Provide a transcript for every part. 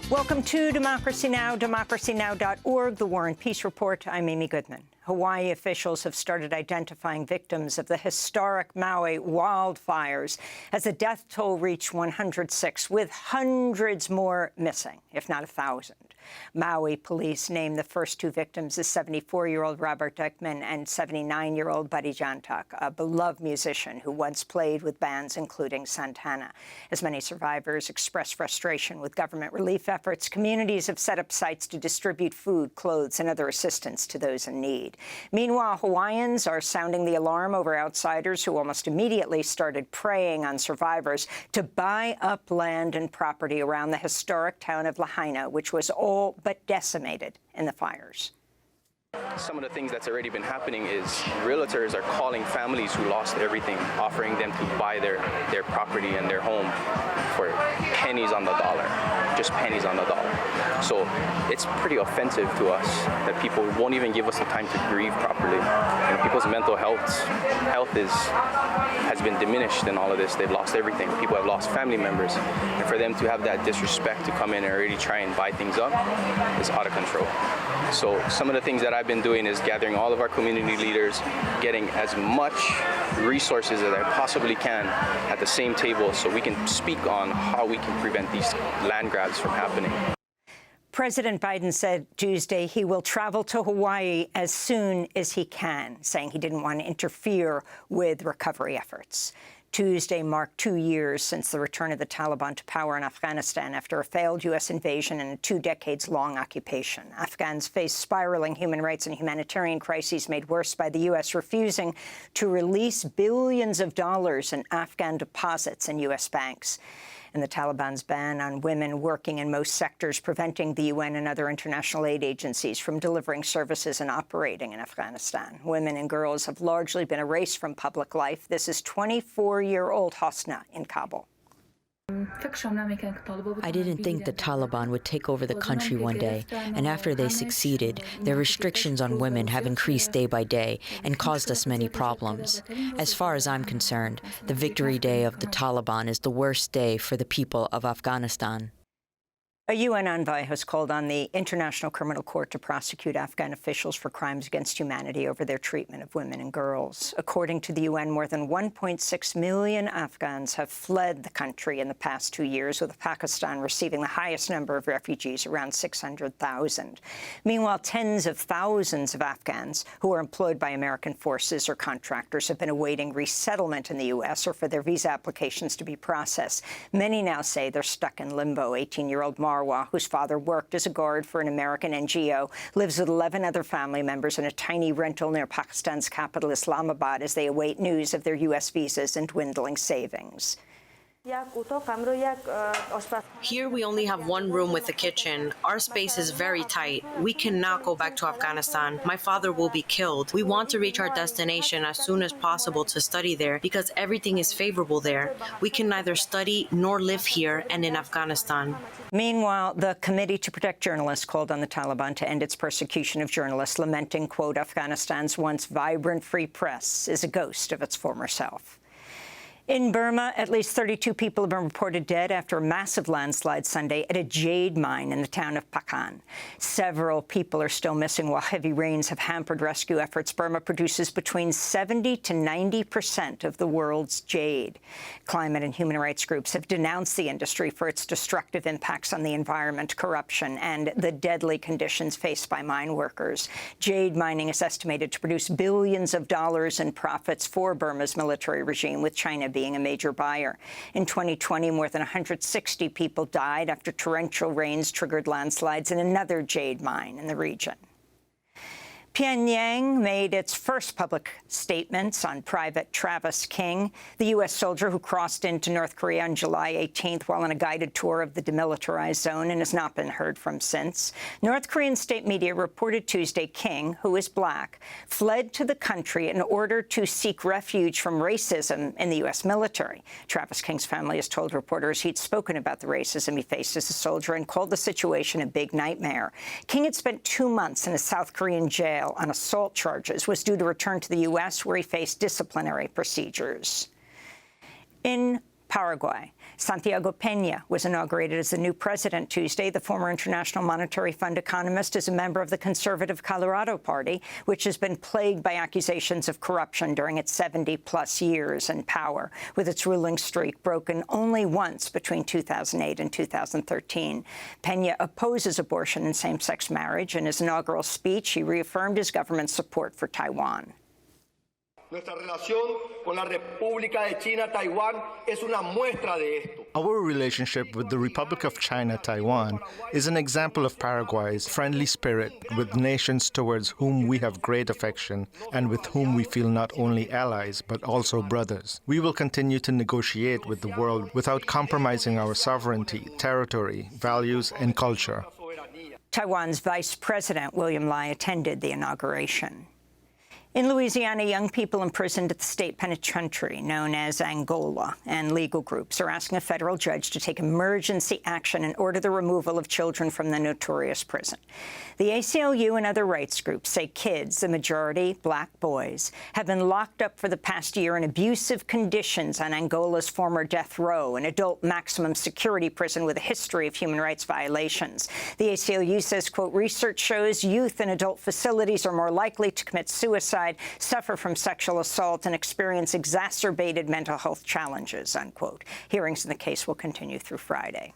Welcome to Democracy Now!, democracynow.org, the War and Peace Report. I'm Amy Goodman. Hawaii officials have started identifying victims of the historic Maui wildfires as the death toll reached 106, with hundreds more missing, if not 1,000. Maui police named the first two victims as 74-year-old Robert Dickman and 79-year-old Buddy Jantak, a beloved musician who once played with bands including Santana. As many survivors express frustration with government relief efforts, communities have set up sites to distribute food, clothes, and other assistance to those in need. Meanwhile, Hawaiians are sounding the alarm over outsiders who almost immediately started preying on survivors to buy up land and property around the historic town of Lahaina, which was all but decimated in the fires. Some of the things that's already been happening is realtors are calling families who lost everything, offering them to buy their property and their home for pennies on the dollar, just pennies on the dollar. So it's pretty offensive to us that people won't even give us the time to grieve properly. You know, people's mental health has been diminished in all of this. They've lost everything. People have lost family members. And for them to have that disrespect to come in and already try and buy things up is out of control. So some of the things that I've been doing is gathering all of our community leaders, getting as much resources as I possibly can at the same table so we can speak on how we can prevent these land grabs from happening. President Biden said Tuesday he will travel to Hawaii as soon as he can, saying he didn't want to interfere with recovery efforts. Tuesday marked 2 years since the return of the Taliban to power in Afghanistan after a failed U.S. invasion and a 2 decades-long occupation. Afghans face spiraling human rights and humanitarian crises made worse by the U.S. refusing to release billions of dollars in Afghan deposits in U.S. banks. And the Taliban's ban on women working in most sectors, preventing the UN and other international aid agencies from delivering services and operating in Afghanistan. Women and girls have largely been erased from public life. This is 24-year-old Hosna in Kabul. I didn't think the Taliban would take over the country one day, and after they succeeded, their restrictions on women have increased day by day and caused us many problems. As far as I'm concerned, the victory day of the Taliban is the worst day for the people of Afghanistan. A UN envoy has called on the International Criminal Court to prosecute Afghan officials for crimes against humanity over their treatment of women and girls. According to the UN, more than 1.6 million Afghans have fled the country in the past 2 years, with Pakistan receiving the highest number of refugees, around 600,000. Meanwhile, tens of thousands of Afghans who are employed by American forces or contractors have been awaiting resettlement in the U.S. or for their visa applications to be processed. Many now say they're stuck in limbo. 18-year-old Marwa, whose father worked as a guard for an American NGO, lives with 11 other family members in a tiny rental near Pakistan's capital, Islamabad, as they await news of their U.S. visas and dwindling savings. Here we only have one room with a kitchen. Our space is very tight. We cannot go back to Afghanistan. My father will be killed. We want to reach our destination as soon as possible to study there because everything is favorable there. We can neither study nor live here and in Afghanistan. Meanwhile, the Committee to Protect Journalists called on the Taliban to end its persecution of journalists, lamenting, quote, Afghanistan's once vibrant free press is a ghost of its former self. In Burma, at least 32 people have been reported dead after a massive landslide Sunday at a jade mine in the town of Pakan. Several people are still missing while heavy rains have hampered rescue efforts. Burma produces between 70 to 90% of the world's jade. Climate and human rights groups have denounced the industry for its destructive impacts on the environment, corruption, and the deadly conditions faced by mine workers. Jade mining is estimated to produce billions of dollars in profits for Burma's military regime, with China being a major buyer. In 2020, more than 160 people died after torrential rains triggered landslides in another jade mine in the region. Pyongyang made its first public statements on Private Travis King, the U.S. soldier who crossed into North Korea on July 18th while on a guided tour of the demilitarized zone and has not been heard from since. North Korean state media reported Tuesday King, who is black, fled to the country in order to seek refuge from racism in the U.S. military. Travis King's family has told reporters he'd spoken about the racism he faced as a soldier and called the situation a big nightmare. King had spent 2 months in a South Korean jail on assault charges, was due to return to the U.S., where he faced disciplinary procedures. In Paraguay. Santiago Peña was inaugurated as the new president Tuesday. The former International Monetary Fund economist is a member of the conservative Colorado Party, which has been plagued by accusations of corruption during its 70-plus years in power, with its ruling streak broken only once between 2008 and 2013. Peña opposes abortion and same-sex marriage. In his inaugural speech, he reaffirmed his government's support for Taiwan. Nuestra relación con la República de China, Taiwán, es una muestra de esto. Our relationship with the Republic of China, Taiwan, is an example of Paraguay's friendly spirit with nations towards whom we have great affection and with whom we feel not only allies but also brothers. We will continue to negotiate with the world without compromising our sovereignty, territory, values, and culture. Taiwan's Vice President William Lai attended the inauguration. In Louisiana, young people imprisoned at the state penitentiary known as Angola and legal groups are asking a federal judge to take emergency action and order the removal of children from the notorious prison. The ACLU and other rights groups say kids, the majority black boys, have been locked up for the past year in abusive conditions on Angola's former death row, an adult maximum security prison with a history of human rights violations. The ACLU says, quote, research shows youth in adult facilities are more likely to commit suicide, suffer from sexual assault, and experience exacerbated mental health challenges, unquote. Hearings in the case will continue through Friday.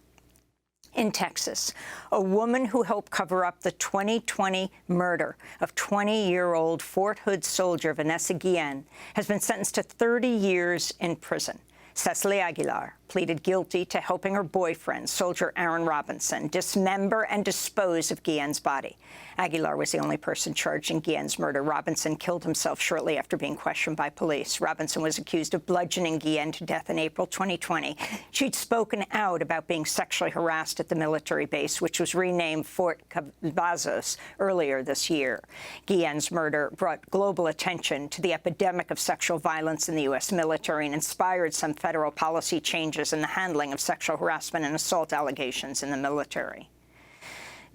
In Texas, a woman who helped cover up the 2020 murder of 20-year-old Fort Hood soldier Vanessa Guillen has been sentenced to 30 years in prison. Cecily Aguilar pleaded guilty to helping her boyfriend, soldier Aaron Robinson, dismember and dispose of Guillen's body. Aguilar was the only person charged in Guillen's murder. Robinson killed himself shortly after being questioned by police. Robinson was accused of bludgeoning Guillen to death in April 2020. She'd spoken out about being sexually harassed at the military base, which was renamed Fort Cavazos earlier this year. Guillen's murder brought global attention to the epidemic of sexual violence in the U.S. military and inspired some federal policy changes in the handling of sexual harassment and assault allegations in the military.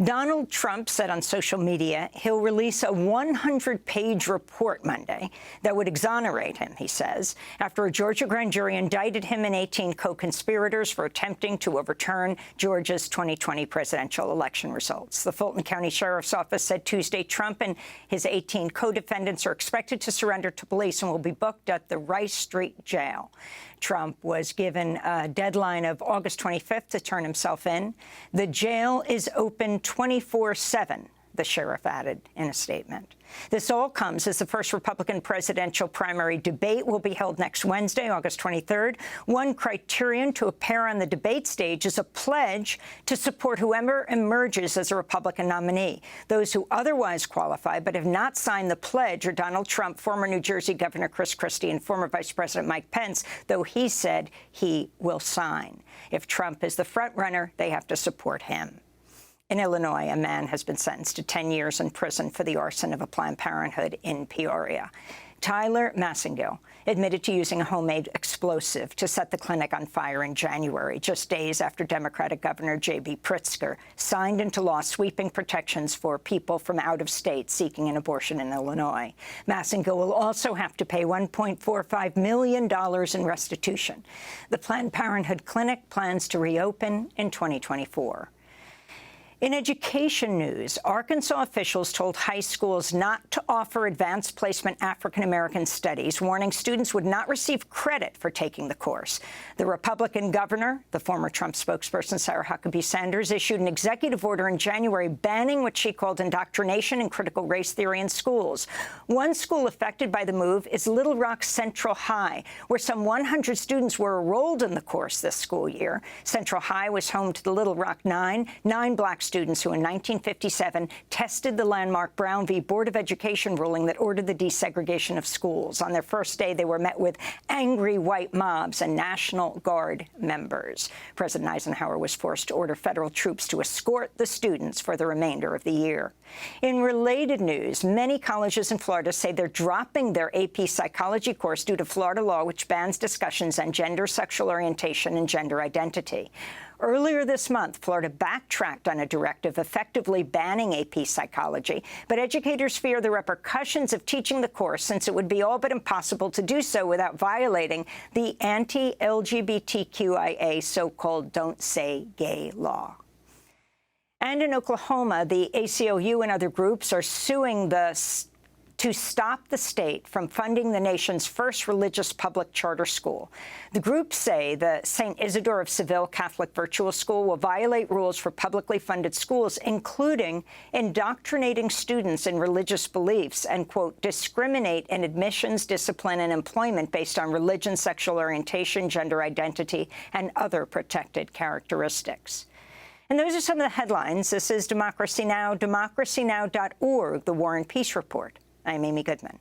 Donald Trump said on social media he'll release a 100-page report Monday that would exonerate him, he says, after a Georgia grand jury indicted him and 18 co-conspirators for attempting to overturn Georgia's 2020 presidential election results. The Fulton County Sheriff's Office said Tuesday Trump and his 18 co-defendants are expected to surrender to police and will be booked at the Rice Street Jail. Trump was given a deadline of August 25th to turn himself in. The jail is open 24/7, the sheriff added in a statement. This all comes as the first Republican presidential primary debate will be held next Wednesday, August 23rd. One criterion to appear on the debate stage is a pledge to support whoever emerges as a Republican nominee. Those who otherwise qualify but have not signed the pledge are Donald Trump, former New Jersey Governor Chris Christie, and former Vice President Mike Pence, though he said he will sign. If Trump is the frontrunner, they have to support him. In Illinois, a man has been sentenced to 10 years in prison for the arson of a Planned Parenthood in Peoria. Tyler Massengill admitted to using a homemade explosive to set the clinic on fire in January, just days after Democratic Governor J.B. Pritzker signed into law sweeping protections for people from out of state seeking an abortion in Illinois. Massengill will also have to pay $1.45 million in restitution. The Planned Parenthood clinic plans to reopen in 2024. In education news, Arkansas officials told high schools not to offer advanced placement African-American studies, warning students would not receive credit for taking the course. The Republican governor, the former Trump spokesperson Sarah Huckabee Sanders, issued an executive order in January banning what she called indoctrination and critical race theory in schools. One school affected by the move is Little Rock Central High, where some 100 students were enrolled in the course this school year. Central High was home to the Little Rock Nine black students who in 1957 tested the landmark Brown v. Board of Education ruling that ordered the desegregation of schools. On their first day, they were met with angry white mobs and National Guard members. President Eisenhower was forced to order federal troops to escort the students for the remainder of the year. In related news, many colleges in Florida say they're dropping their AP psychology course due to Florida law, which bans discussions on gender, sexual orientation, and gender identity. Earlier this month, Florida backtracked on a directive effectively banning AP Psychology, but educators fear the repercussions of teaching the course, since it would be all but impossible to do so without violating the anti-LGBTQIA so-called Don't Say Gay law. And in Oklahoma, the ACLU and other groups are suing to stop the state from funding the nation's first religious public charter school. The groups say the St. Isidore of Seville Catholic Virtual School will violate rules for publicly funded schools, including indoctrinating students in religious beliefs and, quote, discriminate in admissions, discipline, and employment based on religion, sexual orientation, gender identity, and other protected characteristics. And those are some of the headlines. This is Democracy Now!, democracynow.org, the War and Peace Report. I'm Amy Goodman.